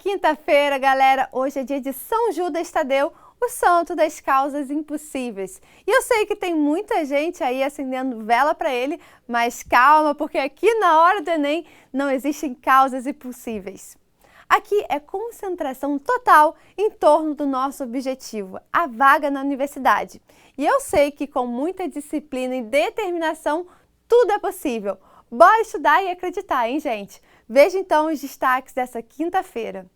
quinta-feira, galera. Hoje é dia de São Judas Tadeu, o santo das causas impossíveis. E eu sei que tem muita gente aí acendendo vela para ele, mas calma, porque aqui na hora do Enem não existem causas impossíveis. Aqui é concentração total em torno do nosso objetivo, a vaga na universidade. E eu sei que com muita disciplina e determinação, tudo é possível. Bora estudar e acreditar, hein, gente? Veja então os destaques dessa quinta-feira.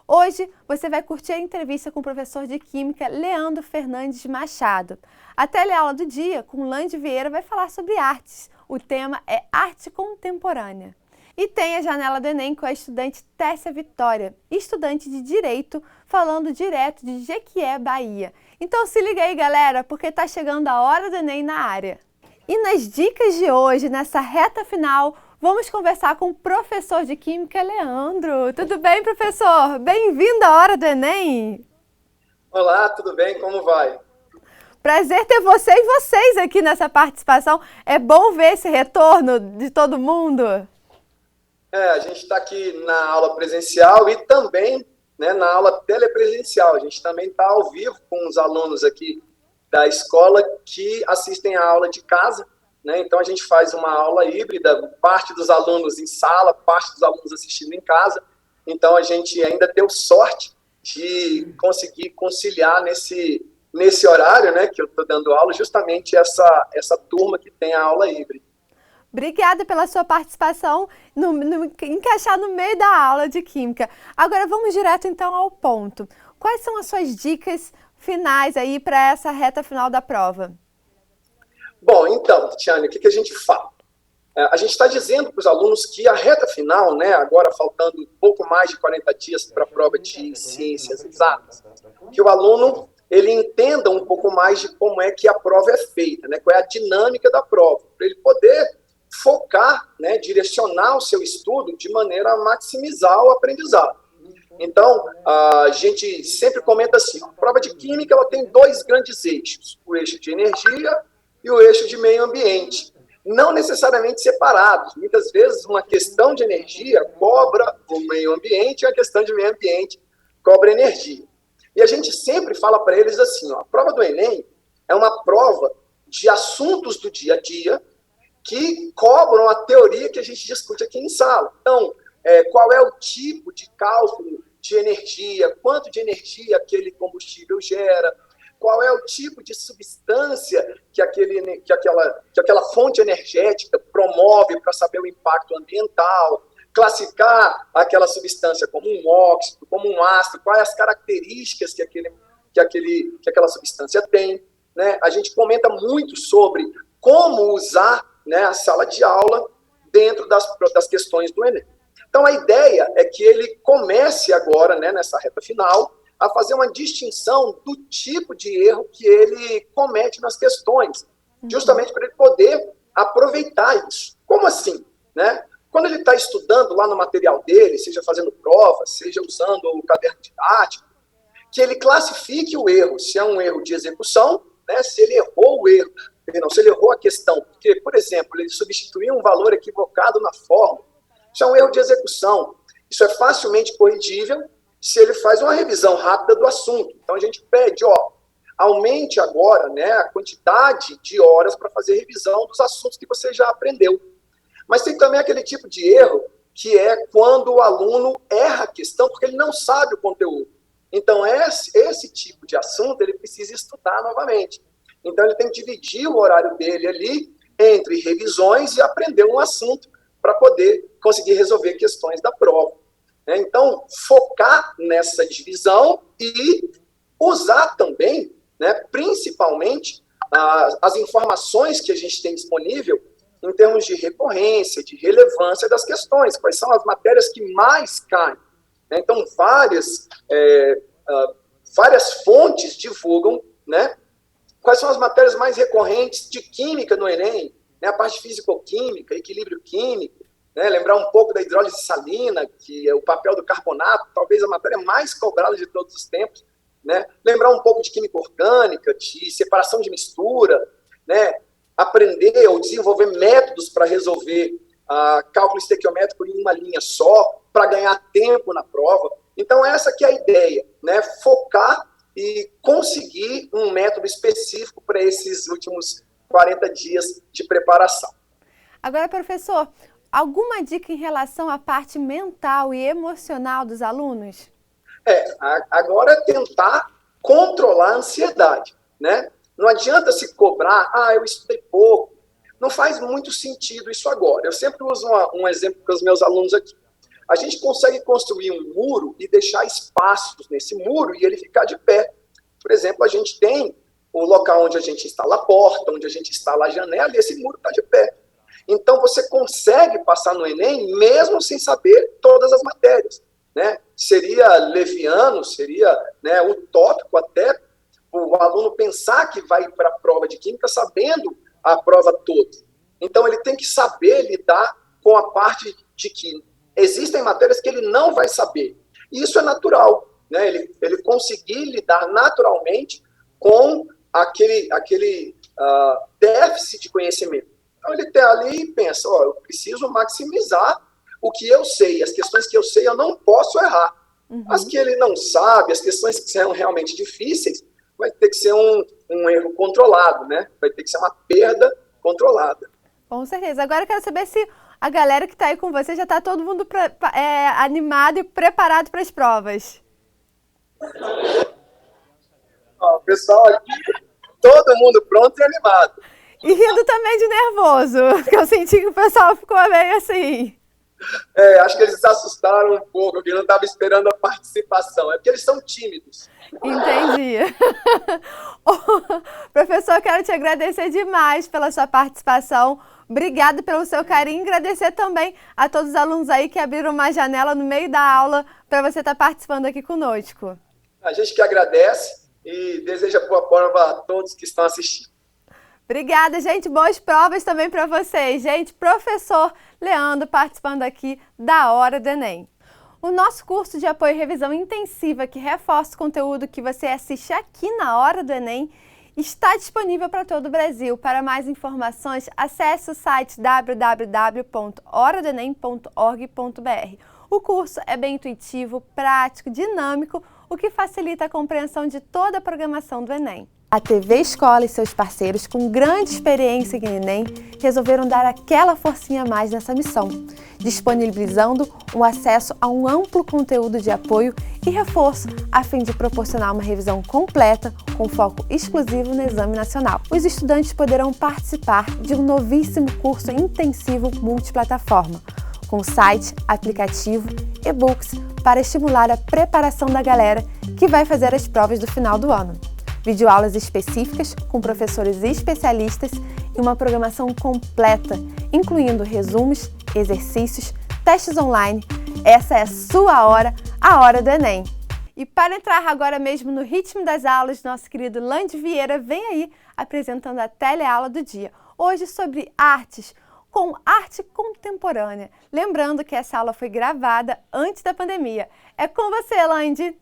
Hoje você vai curtir a entrevista com o professor de Química Leandro Fernandes Machado. A teleaula do dia com Lande Vieira vai falar sobre artes. O tema é arte contemporânea. E tem a janela do Enem com a estudante Tessia Vitória, estudante de Direito, falando direto de Jequié, Bahia. Então se liga aí, galera, porque tá chegando a hora do Enem na área. E nas dicas de hoje, nessa reta final, vamos conversar com o professor de Química, Leandro. Tudo bem, professor? Bem-vindo à hora do Enem. Olá, tudo bem? Como vai? Prazer ter você e vocês aqui nessa participação. É bom ver esse retorno de todo mundo. A gente está aqui na aula presencial e também, na aula telepresencial. A gente também está ao vivo com os alunos aqui da escola que assistem a aula de casa. Então, a gente faz uma aula híbrida, parte dos alunos em sala, parte dos alunos assistindo em casa. Então, a gente ainda deu sorte de conseguir conciliar nesse horário, que eu estou dando aula, justamente essa turma que tem a aula híbrida. Obrigada pela sua participação, encaixar no meio da aula de Química. Agora, vamos direto, então, ao ponto. Quais são as suas dicas finais aí para essa reta final da prova? Bom, então, Tiane, o que a gente fala? A gente está dizendo para os alunos que a reta final, agora faltando um pouco mais de 40 dias para a prova de ciências exatas, que o aluno ele entenda um pouco mais de como é que a prova é feita, qual é a dinâmica da prova, para ele poder focar, direcionar o seu estudo de maneira a maximizar o aprendizado. Então, a gente sempre comenta assim, a prova de Química ela tem dois grandes eixos, o eixo de energia e o eixo de meio ambiente, não necessariamente separados. Muitas vezes uma questão de energia cobra o meio ambiente e a questão de meio ambiente cobra energia. E a gente sempre fala para eles assim, a prova do Enem é uma prova de assuntos do dia a dia que cobram a teoria que a gente discute aqui em sala. Então, qual é o tipo de cálculo de energia, quanto de energia aquele combustível gera, qual é o tipo de substância que aquela fonte energética promove para saber o impacto ambiental, classificar aquela substância como um óxido, como um ácido, quais as características que aquela substância tem. A gente comenta muito sobre como usar a sala de aula dentro das questões do Enem. Então, a ideia é que ele comece agora, nessa reta final, a fazer uma distinção do tipo de erro que ele comete nas questões, justamente para ele poder aproveitar isso. Como assim? Quando ele está estudando lá no material dele, seja fazendo prova, seja usando o caderno didático, que ele classifique o erro, se é um erro de execução, se ele errou o erro, se ele errou a questão, porque, por exemplo, ele substituiu um valor equivocado na fórmula, isso é um erro de execução, isso é facilmente corrigível se ele faz uma revisão rápida do assunto. Então, a gente pede, aumente agora a quantidade de horas para fazer revisão dos assuntos que você já aprendeu. Mas tem também aquele tipo de erro, que é quando o aluno erra a questão porque ele não sabe o conteúdo. Então, esse tipo de assunto ele precisa estudar novamente. Então, ele tem que dividir o horário dele ali entre revisões e aprender um assunto para poder conseguir resolver questões da prova. Então, focar nessa divisão e usar também, principalmente, as informações que a gente tem disponível em termos de recorrência, de relevância das questões, quais são as matérias que mais caem. Então, várias fontes divulgam, quais são as matérias mais recorrentes de química no Enem, a parte físico-química, equilíbrio químico, lembrar um pouco da hidrólise salina, que é o papel do carbonato, talvez a matéria mais cobrada de todos os tempos, lembrar um pouco de química orgânica, de separação de mistura, aprender ou desenvolver métodos para resolver cálculo estequiométrico em uma linha só, para ganhar tempo na prova. Então, essa que é a ideia, né? Focar e conseguir um método específico para esses últimos 40 dias de preparação. Agora, professor, alguma dica em relação à parte mental e emocional dos alunos? Agora é tentar controlar a ansiedade, né? Não adianta se cobrar, eu estudei pouco. Não faz muito sentido isso agora. Eu sempre uso um exemplo para os meus alunos aqui. A gente consegue construir um muro e deixar espaços nesse muro e ele ficar de pé. Por exemplo, a gente tem o local onde a gente instala a porta, onde a gente instala a janela, e esse muro está de pé. Então, você consegue passar no Enem mesmo sem saber todas as matérias, né? Seria leviano, seria, né, utópico até o aluno pensar que vai para a prova de Química sabendo a prova toda. Então, ele tem que saber lidar com a parte de que existem matérias que ele não vai saber. E isso é natural, né? Ele conseguir lidar naturalmente com aquele déficit de conhecimento. Então, ele está ali e pensa, eu preciso maximizar o que eu sei. As questões que eu sei, eu não posso errar. As que ele não sabe, as questões que são realmente difíceis, vai ter que ser um erro controlado, né? Vai ter que ser uma perda controlada. Com certeza. Agora eu quero saber se a galera que está aí com você já está todo mundo animado e preparado para as provas. O pessoal aqui, todo mundo pronto e animado. E rindo também de nervoso, porque eu senti que o pessoal ficou meio assim. Acho que eles se assustaram um pouco, porque não estava esperando a participação. É porque eles são tímidos. Entendi. Professor, quero te agradecer demais pela sua participação. Obrigada pelo seu carinho. Agradecer também a todos os alunos aí que abriram uma janela no meio da aula para você estar participando aqui conosco. A gente que agradece e deseja boa prova a todos que estão assistindo. Obrigada, gente. Boas provas também para vocês. Gente, professor Leandro participando aqui da Hora do Enem. O nosso curso de apoio e revisão intensiva que reforça o conteúdo que você assiste aqui na Hora do Enem está disponível para todo o Brasil. Para mais informações, acesse o site www.horadoenem.org.br. O curso é bem intuitivo, prático, dinâmico, o que facilita a compreensão de toda a programação do Enem. A TV Escola e seus parceiros, com grande experiência em Enem, resolveram dar aquela forcinha a mais nessa missão, disponibilizando o acesso a um amplo conteúdo de apoio e reforço, a fim de proporcionar uma revisão completa com foco exclusivo no Exame Nacional. Os estudantes poderão participar de um novíssimo curso intensivo multiplataforma, com site, aplicativo, e-books, para estimular a preparação da galera que vai fazer as provas do final do ano. Videoaulas específicas com professores especialistas e uma programação completa, incluindo resumos, exercícios, testes online. Essa é a sua hora, a Hora do Enem. E para entrar agora mesmo no ritmo das aulas, nosso querido Lande Vieira vem aí apresentando a teleaula do dia. Hoje sobre artes, com arte contemporânea. Lembrando que essa aula foi gravada antes da pandemia. É com você, Lande!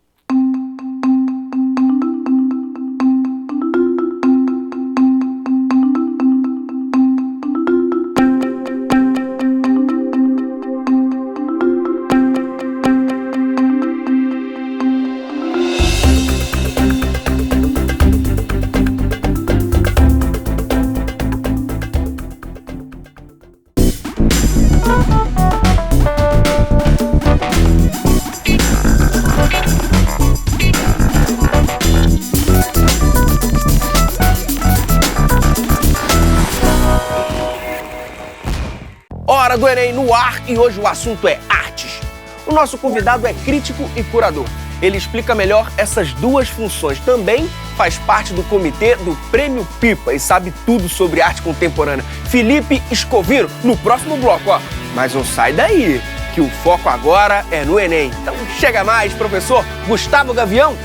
Hora do Enem no ar e hoje o assunto é artes. O nosso convidado é crítico e curador. Ele explica melhor essas duas funções. Também faz parte do comitê do Prêmio Pipa e sabe tudo sobre arte contemporânea. Felipe Escovino, no próximo bloco, ó. Mas não sai daí, que o foco agora é no Enem. Então chega mais, professor Gustavo Gavião.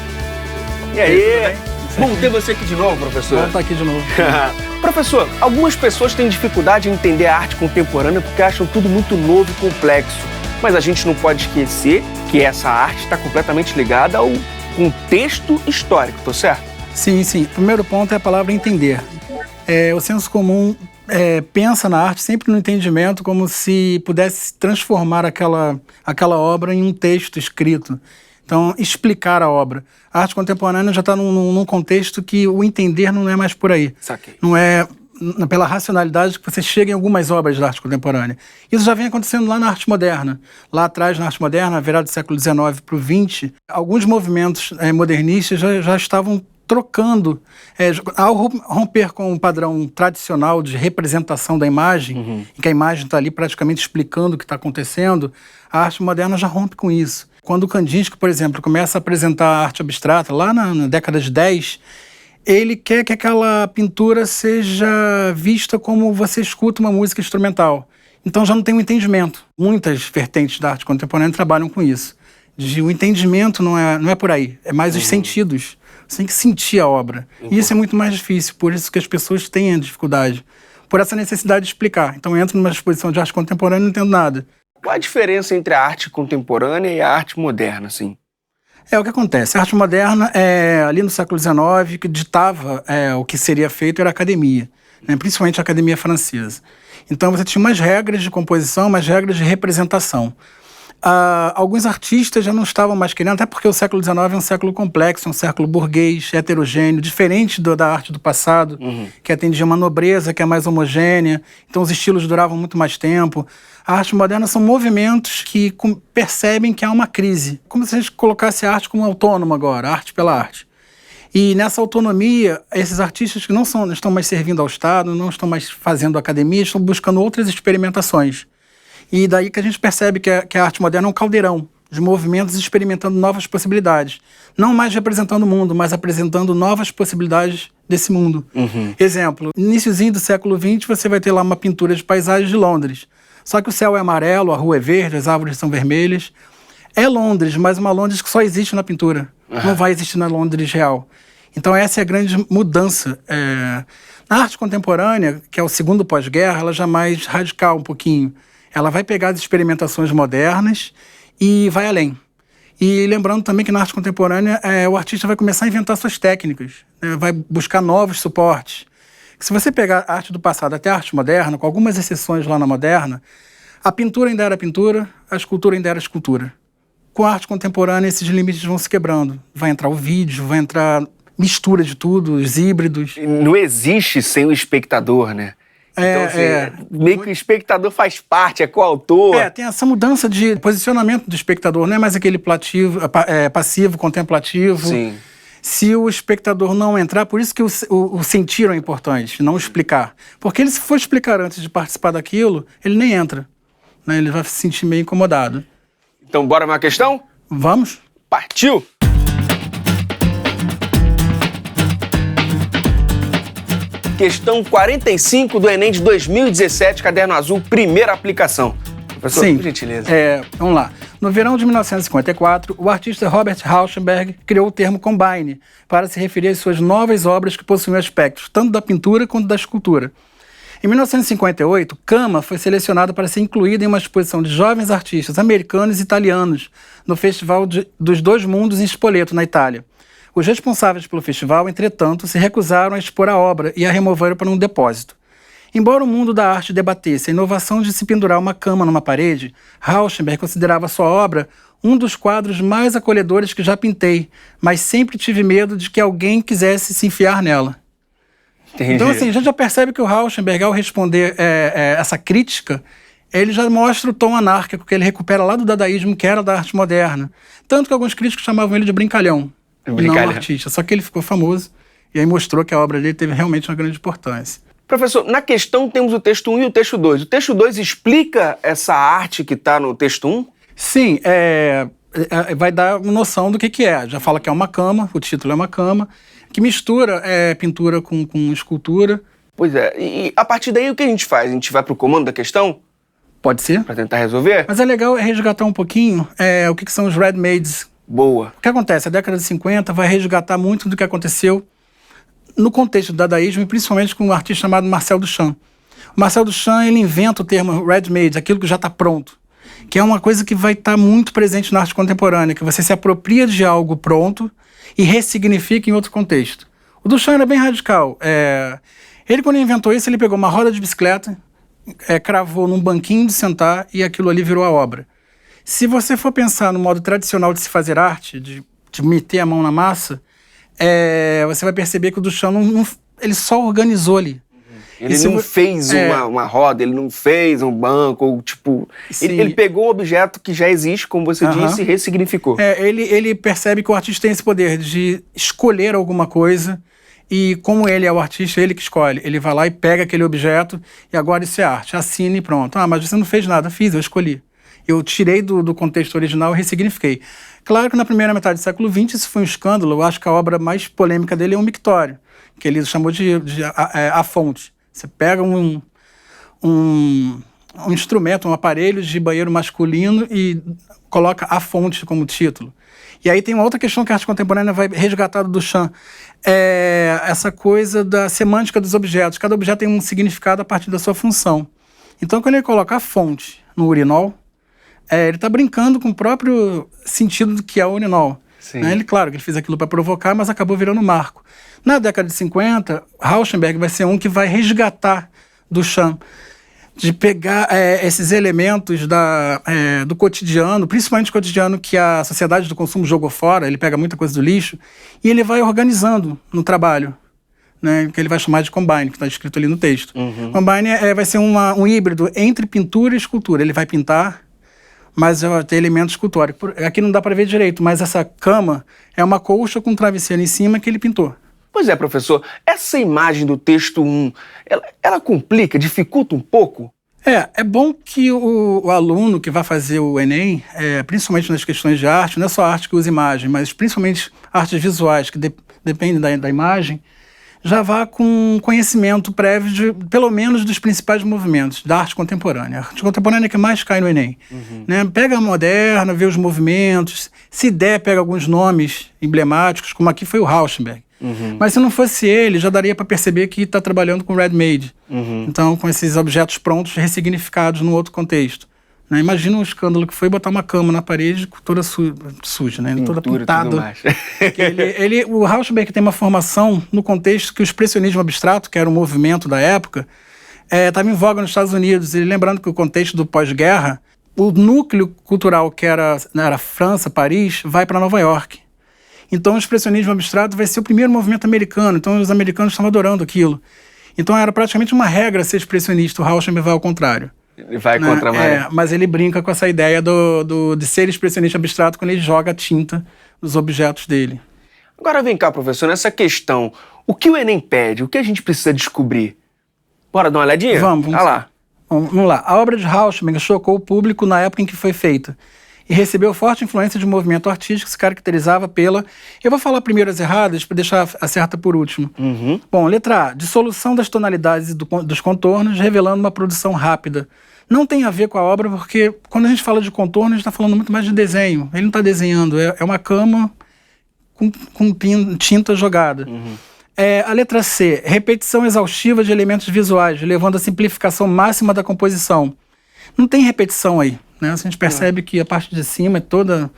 E aí? Bom ter você aqui de novo, professor. Vamos estar aqui de novo. Professor, algumas pessoas têm dificuldade em entender a arte contemporânea porque acham tudo muito novo e complexo. Mas a gente não pode esquecer que essa arte está completamente ligada ao contexto histórico, tô certo? Sim, sim. O primeiro ponto é a palavra entender. O senso comum pensa na arte sempre no entendimento como se pudesse transformar aquela obra em um texto escrito. Então, explicar a obra. A arte contemporânea já está num contexto que o entender não é mais por aí. Saquei. Não é pela racionalidade que você chega em algumas obras da arte contemporânea. Isso já vem acontecendo lá na arte moderna. Lá atrás, na arte moderna, virada do século XIX para o XX, alguns movimentos modernistas já estavam trocando. Ao romper com o padrão tradicional de representação da imagem, em que a imagem está ali praticamente explicando o que está acontecendo, a arte moderna já rompe com isso. Quando o Kandinsky, por exemplo, começa a apresentar a arte abstrata, lá na década de 10, ele quer que aquela pintura seja vista como você escuta uma música instrumental. Então já não tem um entendimento. Muitas vertentes da arte contemporânea trabalham com isso. O entendimento não é por aí, é mais os sentidos. Você tem que sentir a obra. E isso é muito mais difícil, por isso que as pessoas têm a dificuldade. Por essa necessidade de explicar. Então eu entro numa exposição de arte contemporânea e não entendo nada. Qual a diferença entre a arte contemporânea e a arte moderna, assim? O que acontece. A arte moderna, ali no século XIX, que ditava o que seria feito era a academia, né? Principalmente a academia francesa. Então você tinha umas regras de composição, umas regras de representação. Alguns artistas já não estavam mais querendo, até porque o século XIX é um século complexo, um século burguês, heterogêneo, diferente da arte do passado, que atendia uma nobreza que é mais homogênea, então os estilos duravam muito mais tempo. A arte moderna são movimentos que percebem que há uma crise, como se a gente colocasse a arte como autônoma agora, arte pela arte. E nessa autonomia, esses artistas que não estão mais servindo ao Estado, não estão mais fazendo academia, estão buscando outras experimentações. E daí que a gente percebe que a arte moderna é um caldeirão de movimentos experimentando novas possibilidades. Não mais representando o mundo, mas apresentando novas possibilidades desse mundo. Exemplo, no iniciozinho do século XX, você vai ter lá uma pintura de paisagem de Londres. Só que o céu é amarelo, a rua é verde, as árvores são vermelhas. É Londres, mas uma Londres que só existe na pintura. Não vai existir na Londres real. Então essa é a grande mudança. Na arte contemporânea, que é o segundo pós-guerra, ela já é mais radical um pouquinho. Ela vai pegar as experimentações modernas e vai além. E lembrando também que na arte contemporânea o artista vai começar a inventar suas técnicas, né? Vai buscar novos suportes. Se você pegar a arte do passado até a arte moderna, com algumas exceções lá na moderna, a pintura ainda era pintura, a escultura ainda era escultura. Com a arte contemporânea, esses limites vão se quebrando. Vai entrar o vídeo, vai entrar mistura de tudo, os híbridos. Não existe sem o espectador, né? Então, assim, meio que o espectador faz parte, é coautor. Tem essa mudança de posicionamento do espectador, não é mais aquele passivo, contemplativo. Sim. Se o espectador não entrar, por isso que o sentir é importante, não explicar. Porque ele, se for explicar antes de participar daquilo, ele nem entra, né? Ele vai se sentir meio incomodado. Então, bora uma questão? Vamos? Partiu! Questão 45 do Enem de 2017, caderno azul, primeira aplicação. Professor, sim, por gentileza. Vamos lá. No verão de 1954, o artista Robert Rauschenberg criou o termo combine para se referir às suas novas obras que possuíam aspectos tanto da pintura quanto da escultura. Em 1958, Cama foi selecionado para ser incluído em uma exposição de jovens artistas americanos e italianos no Festival dos Dois Mundos em Spoleto, na Itália. Os responsáveis pelo festival, entretanto, se recusaram a expor a obra e a removeram para um depósito. Embora o mundo da arte debatesse a inovação de se pendurar uma cama numa parede, Rauschenberg considerava sua obra um dos quadros mais acolhedores que já pintei, mas sempre tive medo de que alguém quisesse se enfiar nela. Entendi. Então, assim, a gente já percebe que o Rauschenberg, ao responder essa crítica, ele já mostra o tom anárquico que ele recupera lá do dadaísmo, que era da arte moderna. Tanto que alguns críticos chamavam ele de brincalhão. Não um artista, só que ele ficou famoso e aí mostrou que a obra dele teve realmente uma grande importância. Professor, na questão temos o texto 1 e o texto 2. O texto 2 explica essa arte que está no texto 1? Sim, vai dar noção do que é. Já fala que é uma cama, o título é uma cama, que mistura pintura com escultura. Pois é, e a partir daí o que a gente faz? A gente vai para o comando da questão? Pode ser. Para tentar resolver? Mas é legal resgatar um pouquinho o que são os ready-mades. Boa. O que acontece? A década de 50 vai resgatar muito do que aconteceu no contexto do dadaísmo, e principalmente com um artista chamado Marcel Duchamp. O Marcel Duchamp, ele inventa o termo ready-made, aquilo que já está pronto, que é uma coisa que vai estar muito presente na arte contemporânea, que você se apropria de algo pronto e ressignifica em outro contexto. O Duchamp era bem radical. Ele, quando inventou isso, ele pegou uma roda de bicicleta, cravou num banquinho de sentar e aquilo ali virou a obra. Se você for pensar no modo tradicional de se fazer arte, de meter a mão na massa, você vai perceber que o Duchamp ele só organizou ali. Ele não fez uma roda, ele não fez um banco, ou tipo... Ele pegou um objeto que já existe, como você disse, e ressignificou. Ele percebe que o artista tem esse poder de escolher alguma coisa, e como ele é o artista, ele que escolhe. Ele vai lá e pega aquele objeto, e agora isso é arte, assina e pronto. Mas você não fez nada, eu escolhi. Eu tirei do contexto original e ressignifiquei. Claro que na primeira metade do século XX isso foi um escândalo. Eu acho que a obra mais polêmica dele é o Mictório, que ele chamou de a fonte. Você pega um instrumento, um aparelho de banheiro masculino e coloca a fonte como título. E aí tem uma outra questão que a arte contemporânea vai resgatar do Duchamp. Essa coisa da semântica dos objetos. Cada objeto tem um significado a partir da sua função. Então, quando ele coloca a fonte no urinol, ele está brincando com o próprio sentido do que é o urinol. Né? Claro que ele fez aquilo para provocar, mas acabou virando marco. Na década de 50, Rauschenberg vai ser um que vai resgatar Duchamp, de pegar esses elementos do cotidiano, principalmente o cotidiano que a sociedade do consumo jogou fora, ele pega muita coisa do lixo, e ele vai organizando no trabalho, né, que ele vai chamar de combine, que está escrito ali no texto. Combine vai ser um híbrido entre pintura e escultura. Ele vai pintar, mas vai ter elementos escultóricos. Aqui não dá para ver direito, mas essa cama é uma colcha com um travesseiro em cima que ele pintou. Pois é, professor, essa imagem do texto 1, ela complica, dificulta um pouco? É bom que o aluno que vai fazer o Enem, principalmente nas questões de arte, não é só arte que usa imagem, mas principalmente artes visuais, que dependem da imagem, já vá com conhecimento prévio, pelo menos, dos principais movimentos da arte contemporânea. A arte contemporânea é que mais cai no Enem. Né? Pega a moderna, vê os movimentos, se der, pega alguns nomes emblemáticos, como aqui foi o Rauschenberg. Mas se não fosse ele, já daria para perceber que está trabalhando com ready-made. Então, com esses objetos prontos, ressignificados num outro contexto. Né? Imagina um escândalo que foi botar uma cama na parede toda suja, né? Toda pintada. O Rauschenberg tem uma formação no contexto que o expressionismo abstrato, que era um movimento da época, estava em voga nos Estados Unidos. E lembrando que o contexto do pós-guerra, o núcleo cultural que era França, Paris, vai para Nova York. Então, o expressionismo abstrato vai ser o primeiro movimento americano. Então, os americanos estavam adorando aquilo. Então, era praticamente uma regra ser expressionista. O Rauschenberg vai ao contrário. Ele vai contra a maré. Mas ele brinca com essa ideia de ser expressionista abstrato quando ele joga a tinta nos objetos dele. Agora, vem cá, professor, nessa questão. O que o Enem pede? O que a gente precisa descobrir? Bora dar uma olhadinha? Vamos lá. Vamos lá. A obra de Rauschenberg chocou o público na época em que foi feita e recebeu forte influência de um movimento artístico que se caracterizava pela... Eu vou falar primeiro as erradas para deixar a certa por último. Bom, letra A. Dissolução das tonalidades e dos contornos, revelando uma produção rápida. Não tem a ver com a obra, porque quando a gente fala de contorno, a gente está falando muito mais de desenho. Ele não está desenhando, é uma cama com tinta jogada. A letra C. Repetição exaustiva de elementos visuais, levando à simplificação máxima da composição. Não tem repetição aí. Né? A gente percebe que a parte de cima é toda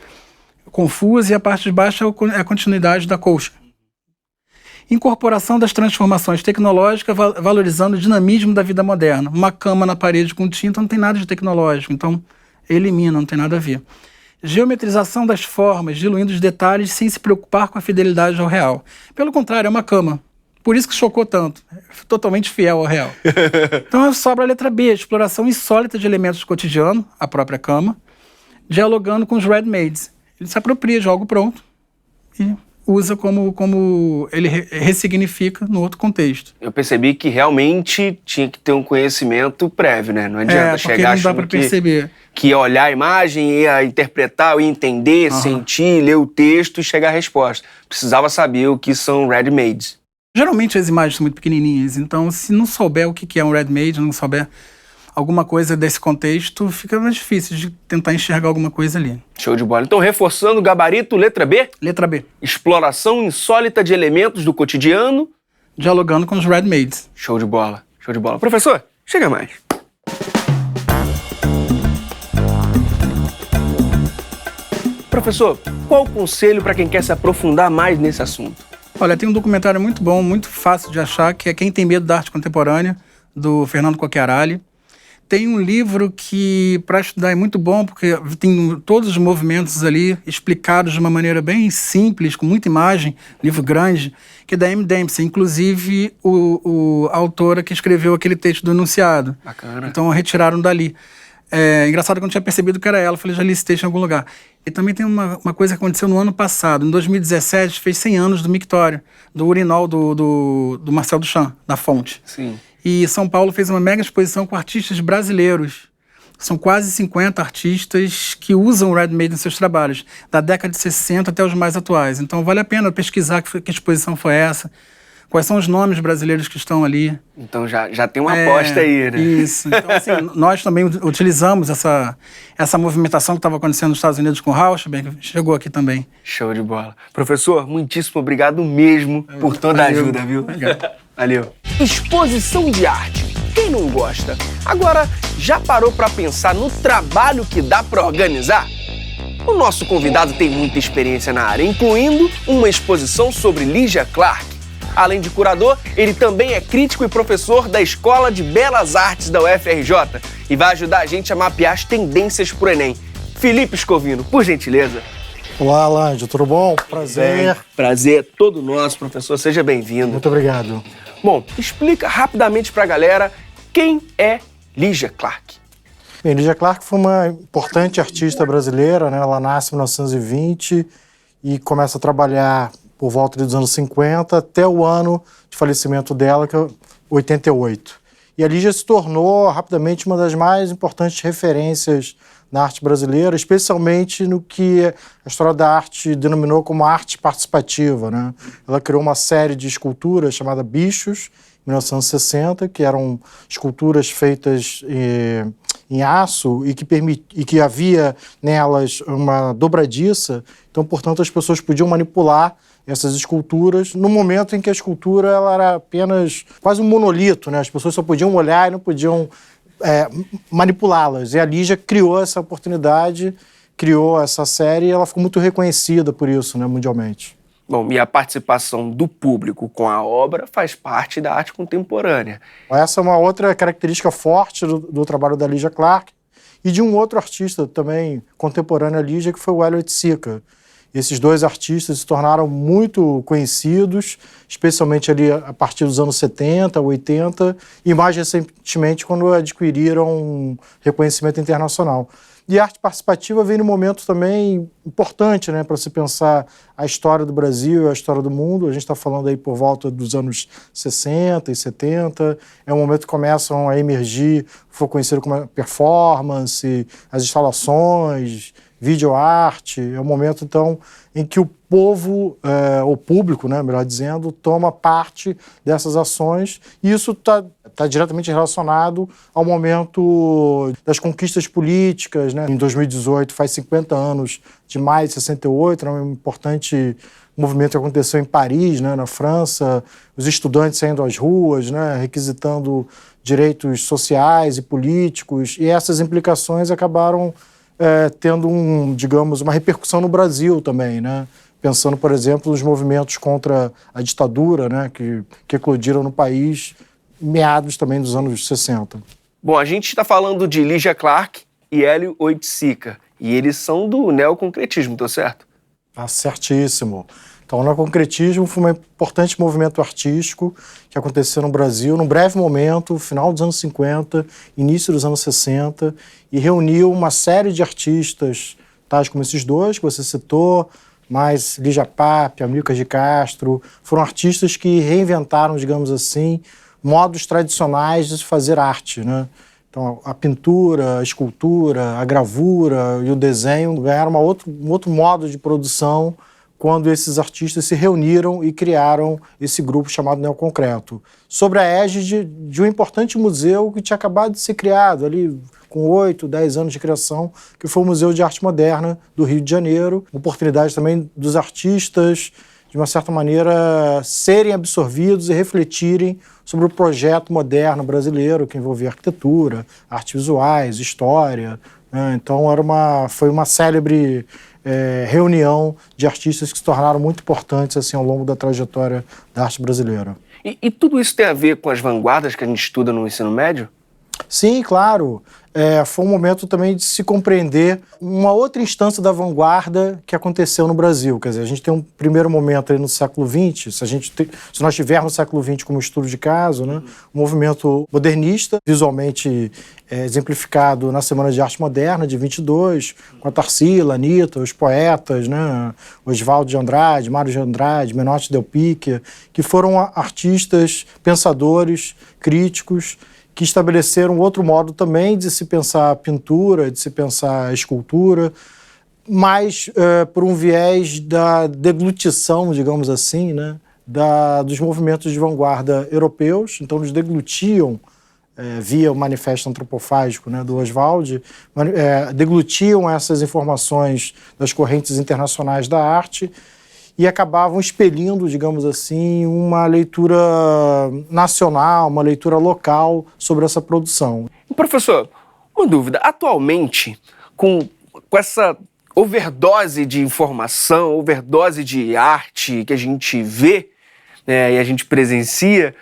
confusa e a parte de baixo é a continuidade da colcha. Incorporação das transformações tecnológicas valorizando o dinamismo da vida moderna. Uma cama na parede com tinta não tem nada de tecnológico, então elimina, não tem nada a ver. Geometrização das formas, diluindo os detalhes sem se preocupar com a fidelidade ao real. Pelo contrário, é uma cama. Por isso que chocou tanto. É totalmente fiel ao real. Então sobra a letra B, exploração insólita de elementos do cotidiano, a própria cama, dialogando com os ready-mades. Ele se apropria de algo pronto e usa como ele ressignifica no outro contexto. Eu percebi que realmente tinha que ter um conhecimento prévio, né? Não adianta chegar não dá para perceber. Que ia olhar a imagem, ia interpretar, ia entender, sentir, ler o texto e chegar à resposta. Precisava saber o que são ready-mades. Geralmente as imagens são muito pequenininhas, então se não souber o que é um ready-made, não souber alguma coisa desse contexto, fica mais difícil de tentar enxergar alguma coisa ali. Show de bola. Então, reforçando o gabarito, letra B? Letra B. Exploração insólita de elementos do cotidiano. Dialogando com os ready-mades. Show de bola, show de bola. Professor, chega mais. Professor, qual o conselho para quem quer se aprofundar mais nesse assunto? Olha, tem um documentário muito bom, muito fácil de achar, que é Quem Tem Medo da Arte Contemporânea, do Fernando Cocchiarelli. Tem um livro que, para estudar, é muito bom, porque tem todos os movimentos ali explicados de uma maneira bem simples, com muita imagem, livro grande, que é da Amy Dempsey, inclusive a autora que escreveu aquele texto do enunciado. Bacana. Então retiraram dali. Engraçado que eu não tinha percebido que era ela, falei, já li esse texto em algum lugar. E também tem uma coisa que aconteceu no ano passado, em 2017, fez 100 anos do Mictório, do urinol do Marcel Duchamp, da Fonte. Sim. E São Paulo fez uma mega exposição com artistas brasileiros. São quase 50 artistas que usam o Ready-Made em seus trabalhos, da década de 60 até os mais atuais. Então vale a pena pesquisar que exposição foi essa, quais são os nomes brasileiros que estão ali. Então já tem uma aposta aí, né? Isso. Então, assim, nós também utilizamos essa movimentação que estava acontecendo nos Estados Unidos com o Rauschenberg, que chegou aqui também. Show de bola. Professor, muitíssimo obrigado mesmo por toda a ajuda, viu? Obrigado. Valeu. Exposição de arte. Quem não gosta? Agora, já parou para pensar no trabalho que dá para organizar? O nosso convidado tem muita experiência na área, incluindo uma exposição sobre Lygia Clark. Além de curador, ele também é crítico e professor da Escola de Belas Artes da UFRJ e vai ajudar a gente a mapear as tendências pro Enem. Felipe Scovino, por gentileza. Olá, Lândio, tudo bom? Prazer. Prazer todo nosso, professor. Seja bem-vindo. Muito obrigado. Bom, explica rapidamente pra galera quem é Lygia Clark. Bem, Lygia Clark foi uma importante artista brasileira, né? Ela nasce em 1920 e começa a trabalhar por volta dos anos 50 até o ano de falecimento dela, que é 88. E a Lygia se tornou rapidamente uma das mais importantes referências na arte brasileira, especialmente no que a história da arte denominou como arte participativa, né? Ela criou uma série de esculturas chamada Bichos, em 1960, que eram esculturas feitas em aço e que havia nelas uma dobradiça. Então, portanto, as pessoas podiam manipular essas esculturas no momento em que a escultura ela era apenas quase um monolito, né? As pessoas só podiam olhar e não podiam manipulá-las. E a Lygia criou essa oportunidade, criou essa série e ela ficou muito reconhecida por isso, né, mundialmente. Bom, e a participação do público com a obra faz parte da arte contemporânea. Essa é uma outra característica forte do trabalho da Lygia Clark e de um outro artista também contemporâneo à Lygia, que foi o Elliot Sica. Esses dois artistas se tornaram muito conhecidos, especialmente ali a partir dos anos 70, 80, e mais recentemente quando adquiriram um reconhecimento internacional. E a arte participativa vem num momento também importante, né, para se pensar a história do Brasil e a história do mundo. A gente está falando aí por volta dos anos 60 e 70. É um momento que começam a emergir o que foi conhecido como performance, as instalações, videoarte. É um momento, então, em que o povo, o público, né, melhor dizendo, toma parte dessas ações, e isso está diretamente relacionado ao momento das conquistas políticas, né? Em 2018 faz 50 anos de maio de 68, era um importante movimento que aconteceu em Paris, né, na França, os estudantes saindo às ruas, né, requisitando direitos sociais e políticos, e essas implicações acabaram tendo uma repercussão no Brasil também, né? Pensando, por exemplo, nos movimentos contra a ditadura, né, que eclodiram no país meados também dos anos 60. Bom, a gente está falando de Lygia Clark e Hélio Oiticica, e eles são do neoconcretismo, tô certo? Ah, certíssimo. Então, o neoconcretismo foi um importante movimento artístico que aconteceu no Brasil num breve momento, final dos anos 50, início dos anos 60, e reuniu uma série de artistas, tais como esses dois que você citou, mais Lígia Pape, Amilcar de Castro, foram artistas que reinventaram, digamos assim, modos tradicionais de se fazer arte, né? Então, a pintura, a escultura, a gravura e o desenho ganharam um outro modo de produção quando esses artistas se reuniram e criaram esse grupo chamado Neoconcreto, sobre a égide de um importante museu que tinha acabado de ser criado, ali com 8, 10 anos de criação, que foi o Museu de Arte Moderna do Rio de Janeiro. Oportunidade também dos artistas, de uma certa maneira, serem absorvidos e refletirem sobre o projeto moderno brasileiro, que envolvia arquitetura, artes visuais, história, né? Então foi uma célebre reunião de artistas que se tornaram muito importantes assim, ao longo da trajetória da arte brasileira. E tudo isso tem a ver com as vanguardas que a gente estuda no ensino médio? Sim, claro. Foi um momento também de se compreender uma outra instância da vanguarda que aconteceu no Brasil. Quer dizer, a gente tem um primeiro momento aí no século XX, se nós tivermos o século XX como estudo de caso, né, um movimento modernista, visualmente exemplificado na Semana de Arte Moderna, de 22, com a Tarsila, a Anitta, os poetas, né, Oswaldo de Andrade, Mário de Andrade, Menotti Del Pique, que foram artistas, pensadores, críticos, que estabeleceram outro modo também de se pensar pintura, de se pensar escultura, mas por um viés da deglutição, digamos assim, né, dos movimentos de vanguarda europeus. Então, eles deglutiam, via o Manifesto Antropofágico, né, do Oswald, deglutiam essas informações das correntes internacionais da arte e acabavam expelindo, digamos assim, uma leitura nacional, uma leitura local sobre essa produção. Professor, uma dúvida. Atualmente, com essa overdose de informação, overdose de arte que a gente vê, né, e a gente presencia,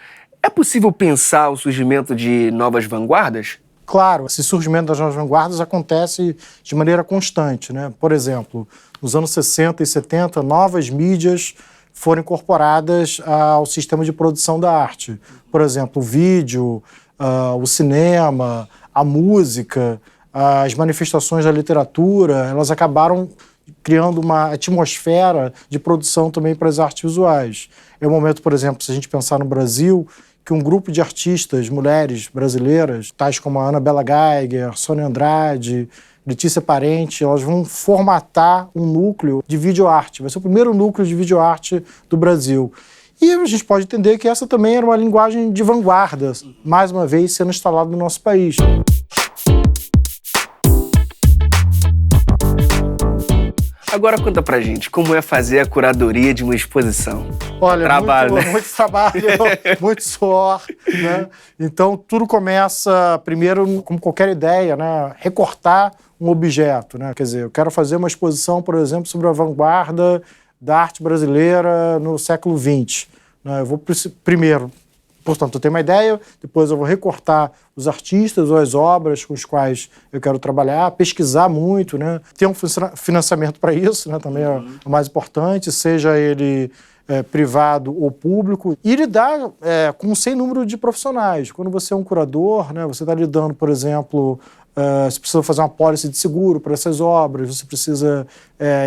é possível pensar o surgimento de novas vanguardas? Claro, esse surgimento das novas vanguardas acontece de maneira constante, né? Por exemplo, nos anos 60 e 70, novas mídias foram incorporadas ao sistema de produção da arte. Por exemplo, o vídeo, o cinema, a música, as manifestações da literatura, elas acabaram criando uma atmosfera de produção também para as artes visuais. É um momento, por exemplo, se a gente pensar no Brasil, que um grupo de artistas, mulheres brasileiras, tais como a Anabela Geiger, Sônia Andrade, Letícia Parente, elas vão formatar um núcleo de videoarte. Vai ser o primeiro núcleo de videoarte do Brasil. E a gente pode entender que essa também era uma linguagem de vanguarda, mais uma vez sendo instalada no nosso país. Agora conta pra gente, como é fazer a curadoria de uma exposição? Olha, trabalho, muito trabalho, muito suor, né? Então, tudo começa, primeiro, como qualquer ideia, né? Recortar um objeto, né? Quer dizer, eu quero fazer uma exposição, por exemplo, sobre a vanguarda da arte brasileira no século XX. Né? Eu vou primeiro, portanto, eu tenho uma ideia, depois eu vou recortar os artistas ou as obras com os quais eu quero trabalhar, pesquisar muito, né? Ter um financiamento para isso, né? Também é o mais importante, seja ele privado ou público, e lidar com um sem número de profissionais. Quando você é um curador, né? Você está lidando, por exemplo, você precisa fazer uma apólice de seguro para essas obras, você precisa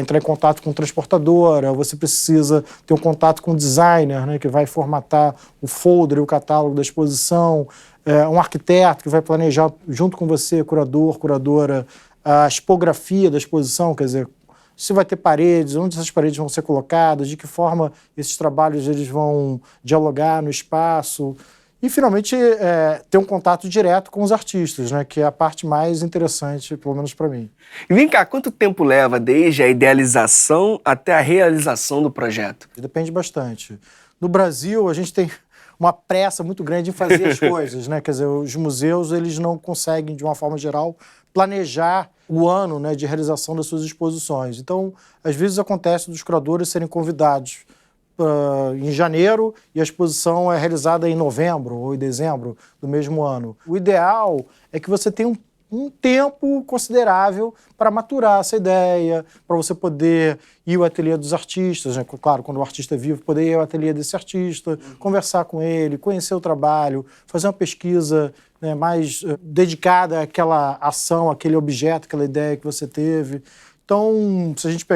entrar em contato com transportadora, você precisa ter um contato com o designer, né, que vai formatar o folder e o catálogo da exposição, um arquiteto que vai planejar junto com você, curador, curadora, a tipografia da exposição, quer dizer, se vai ter paredes, onde essas paredes vão ser colocadas, de que forma esses trabalhos eles vão dialogar no espaço. E, finalmente, ter um contato direto com os artistas, né, que é a parte mais interessante, pelo menos para mim. E vem cá, quanto tempo leva desde a idealização até a realização do projeto? Depende bastante. No Brasil, a gente tem uma pressa muito grande em fazer as coisas, né? Quer dizer, os museus eles não conseguem, de uma forma geral, planejar o ano, né, de realização das suas exposições. Então, às vezes acontece dos curadores serem convidados em janeiro e a exposição é realizada em novembro ou em dezembro do mesmo ano. O ideal é que você tenha um tempo considerável para maturar essa ideia, para você poder ir ao ateliê dos artistas, né? Claro, quando o artista é vivo, poder ir ao ateliê desse artista, conversar com ele, conhecer o trabalho, fazer uma pesquisa, né, mais dedicada àquela ação, àquele objeto, àquela ideia que você teve. Então, se a gente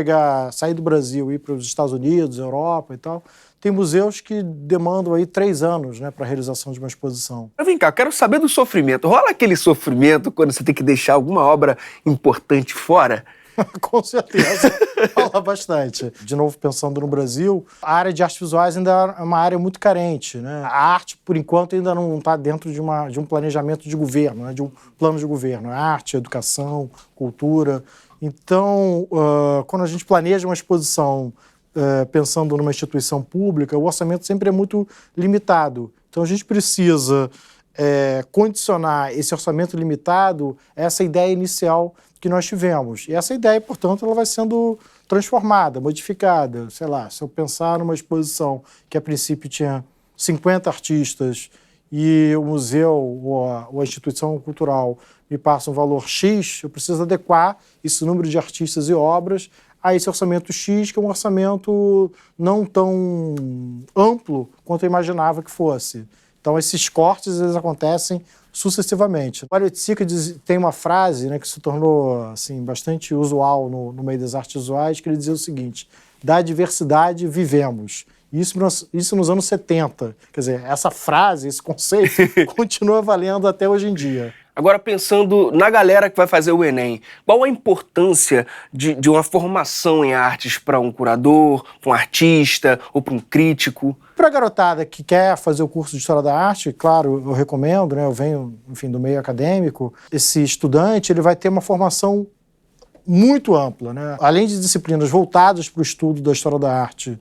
sair do Brasil e ir para os Estados Unidos, Europa e tal, tem museus que demandam aí 3 anos, né, para a realização de uma exposição. Mas vem cá, eu quero saber do sofrimento. Rola aquele sofrimento quando você tem que deixar alguma obra importante fora? Com certeza, fala bastante. De novo, pensando no Brasil, a área de artes visuais ainda é uma área muito carente, né? A arte, por enquanto, ainda não está dentro de um planejamento de governo, né? De um plano de governo. Arte, educação, cultura. Então, quando a gente planeja uma exposição pensando numa instituição pública, o orçamento sempre é muito limitado. Então, a gente precisa condicionar esse orçamento limitado a essa ideia inicial que nós tivemos. E essa ideia, portanto, ela vai sendo transformada, modificada. Sei lá, se eu pensar numa exposição que a princípio tinha 50 artistas e o museu ou a instituição cultural me passa um valor X, eu preciso adequar esse número de artistas e obras a esse orçamento X, que é um orçamento não tão amplo quanto eu imaginava que fosse. Então, esses cortes eles acontecem sucessivamente. O Elliott Sica tem uma frase, né, que se tornou assim, bastante usual no meio das artes visuais, que ele dizia o seguinte: da diversidade vivemos. Isso nos anos 70. Quer dizer, essa frase, esse conceito, continua valendo até hoje em dia. Agora, pensando na galera que vai fazer o Enem, qual a importância de uma formação em artes para um curador, para um artista ou para um crítico? Para a garotada que quer fazer o curso de História da Arte, claro, eu recomendo, né? Eu venho, enfim, do meio acadêmico. Esse estudante ele vai ter uma formação muito ampla, né? Além de disciplinas voltadas para o estudo da História da Arte,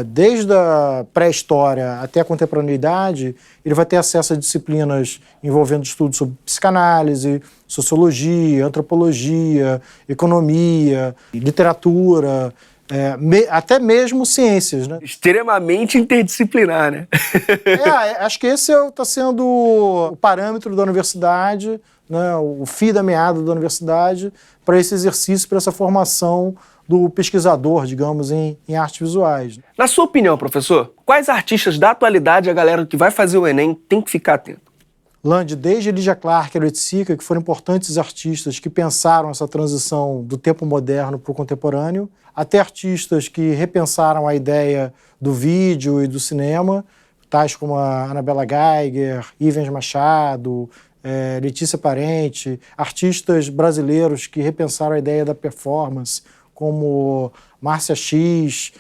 desde a pré-história até a contemporaneidade, ele vai ter acesso a disciplinas envolvendo estudos sobre psicanálise, sociologia, antropologia, economia, literatura, até mesmo ciências, né? Extremamente interdisciplinar, né? Acho que esse está sendo o parâmetro da universidade, né, o fio da meada da universidade para esse exercício, para essa formação do pesquisador, digamos, em artes visuais. Na sua opinião, professor, quais artistas da atualidade a galera que vai fazer o Enem tem que ficar atento? Land, desde Lygia Clark e Elliott Sica, que foram importantes artistas que pensaram essa transição do tempo moderno para o contemporâneo, até artistas que repensaram a ideia do vídeo e do cinema, tais como a Anabela Geiger, Ivens Machado, Letícia Parente, artistas brasileiros que repensaram a ideia da performance, como Márcia X,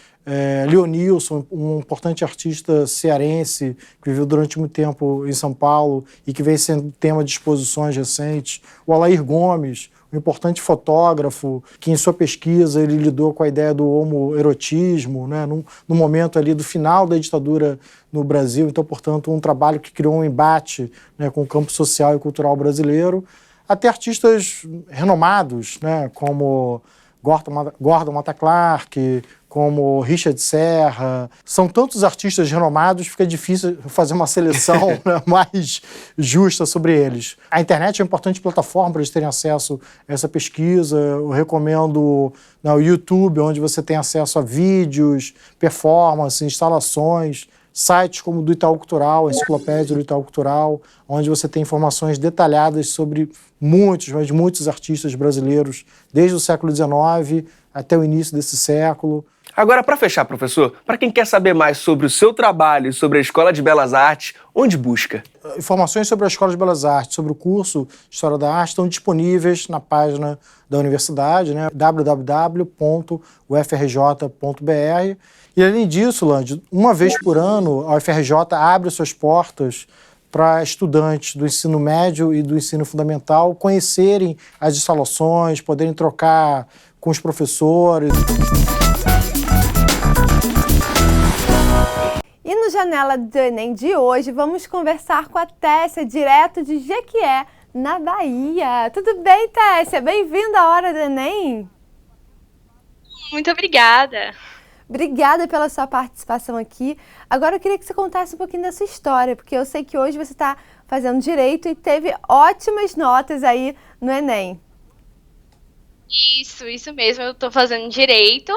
Leonilson, um importante artista cearense que viveu durante muito tempo em São Paulo e que vem sendo tema de exposições recentes, o Alair Gomes, um importante fotógrafo que em sua pesquisa ele lidou com a ideia do homoerotismo, né, no momento ali do final da ditadura no Brasil, então, portanto, um trabalho que criou um embate, né, com o campo social e cultural brasileiro, até artistas renomados, né, como Gordon Matta Clark, como Richard Serra. São tantos artistas renomados, fica difícil fazer uma seleção né, mais justa sobre eles. A internet é uma importante plataforma para eles terem acesso a essa pesquisa. Eu recomendo o YouTube, onde você tem acesso a vídeos, performances, instalações, sites como o do Itaú Cultural, a enciclopédia do Itaú Cultural, onde você tem informações detalhadas sobre muitos artistas brasileiros, desde o século XIX até o início desse século. Agora, para fechar, professor, para quem quer saber mais sobre o seu trabalho e sobre a Escola de Belas Artes, onde busca? Informações sobre a Escola de Belas Artes, sobre o curso de História da Arte, estão disponíveis na página da universidade, né, www.ufrj.br. E, além disso, Land, uma vez por ano, a UFRJ abre suas portas para estudantes do ensino médio e do ensino fundamental conhecerem as instalações, poderem trocar com os professores. E no Janela do Enem de hoje, vamos conversar com a Tessia, direto de Jequié, na Bahia. Tudo bem, Tessia? Bem-vinda à Hora do Enem. Muito obrigada. Obrigada pela sua participação aqui. Agora eu queria que você contasse um pouquinho da sua história, porque eu sei que hoje você está fazendo Direito e teve ótimas notas aí no Enem. Isso mesmo. Eu estou fazendo Direito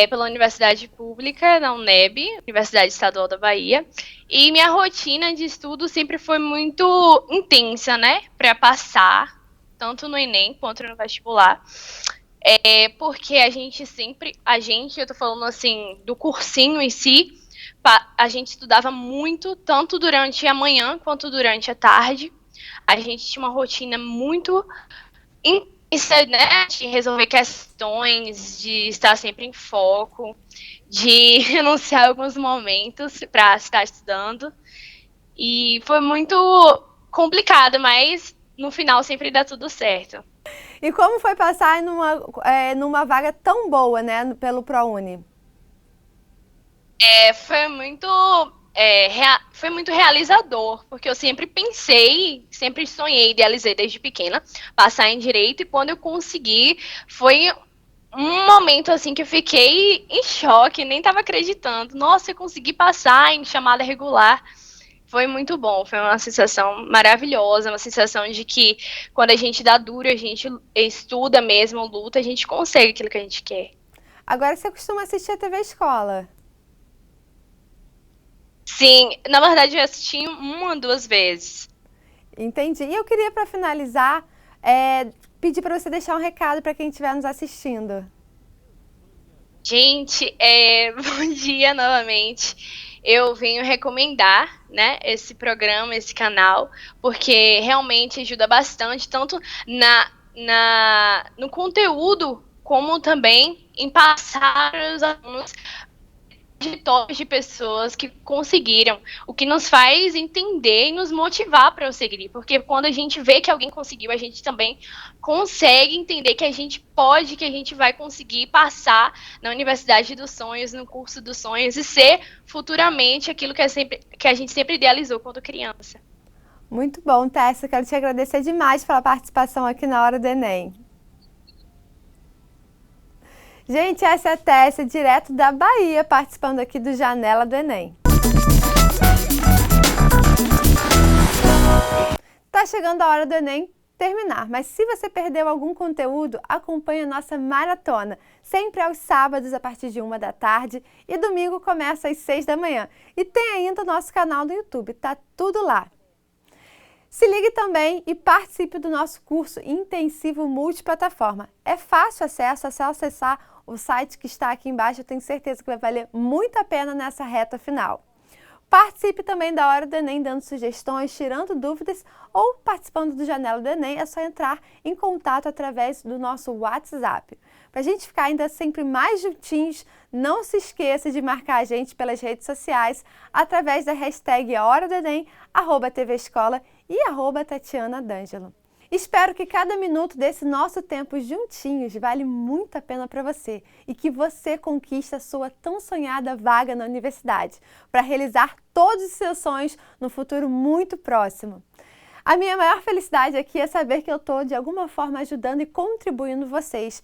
pela Universidade Pública, na UNEB, Universidade Estadual da Bahia. E minha rotina de estudo sempre foi muito intensa, né? Para passar, tanto no Enem quanto no vestibular. Porque eu tô falando assim, do cursinho em si, a gente estudava muito, tanto durante a manhã quanto durante a tarde. A gente tinha uma rotina muito intensa, né, de resolver questões, de estar sempre em foco, de renunciar a alguns momentos para estar estudando. E foi muito complicado, mas no final sempre dá tudo certo. E como foi passar numa vaga tão boa, né, pelo ProUni? Foi muito realizador, porque eu sempre sempre sonhei, idealizei desde pequena, passar em Direito, e quando eu consegui, foi um momento assim que eu fiquei em choque, nem estava acreditando. Nossa, eu consegui passar em chamada regular. Foi muito bom, foi uma sensação maravilhosa, uma sensação de que quando a gente dá duro, a gente estuda mesmo, luta, a gente consegue aquilo que a gente quer. Agora você costuma assistir a TV Escola? Sim, na verdade eu assisti 1, 2 vezes. Entendi. E eu queria, para finalizar, pedir para você deixar um recado para quem estiver nos assistindo. Gente, bom dia novamente. Eu venho recomendar, né, esse programa, esse canal, porque realmente ajuda bastante, tanto no conteúdo, como também em passar os alunos trajetórias de pessoas que conseguiram, o que nos faz entender e nos motivar para eu seguir, porque quando a gente vê que alguém conseguiu, a gente também consegue entender que a gente pode, que a gente vai conseguir passar na Universidade dos Sonhos, no curso dos sonhos e ser futuramente aquilo que a gente sempre idealizou quando criança. Muito bom, Tessa. Quero te agradecer demais pela participação aqui na Hora do Enem. Gente, essa é a Tessa, direto da Bahia, participando aqui do Janela do Enem. Tá chegando a hora do Enem terminar, mas se você perdeu algum conteúdo, acompanhe a nossa maratona, sempre aos sábados a partir de 1 da tarde e domingo começa às 6 da manhã. E tem ainda o nosso canal do YouTube, tá tudo lá. Se ligue também e participe do nosso curso intensivo multiplataforma. É fácil acesso, é só acessar o site que está aqui embaixo, eu tenho certeza que vai valer muito a pena nessa reta final. Participe também da Hora do Enem, dando sugestões, tirando dúvidas ou participando do Janela do Enem, é só entrar em contato através do nosso WhatsApp. Para a gente ficar ainda sempre mais juntinhos, não se esqueça de marcar a gente pelas redes sociais através da hashtag Hora do Enem, @TV Escola e @Tatiana D'Angelo. Espero que cada minuto desse nosso tempo juntinhos vale muito a pena para você e que você conquiste a sua tão sonhada vaga na universidade para realizar todos os seus sonhos no futuro muito próximo. A minha maior felicidade aqui é saber que eu estou de alguma forma ajudando e contribuindo vocês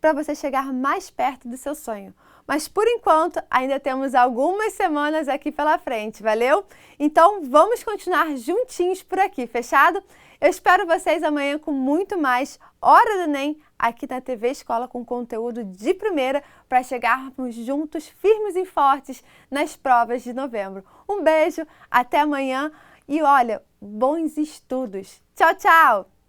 para você chegar mais perto do seu sonho. Mas por enquanto ainda temos algumas semanas aqui pela frente, valeu? Então vamos continuar juntinhos por aqui, fechado? Eu espero vocês amanhã com muito mais Hora do Enem aqui na TV Escola com conteúdo de primeira para chegarmos juntos firmes e fortes nas provas de novembro. Um beijo, até amanhã e olha, bons estudos. Tchau, tchau!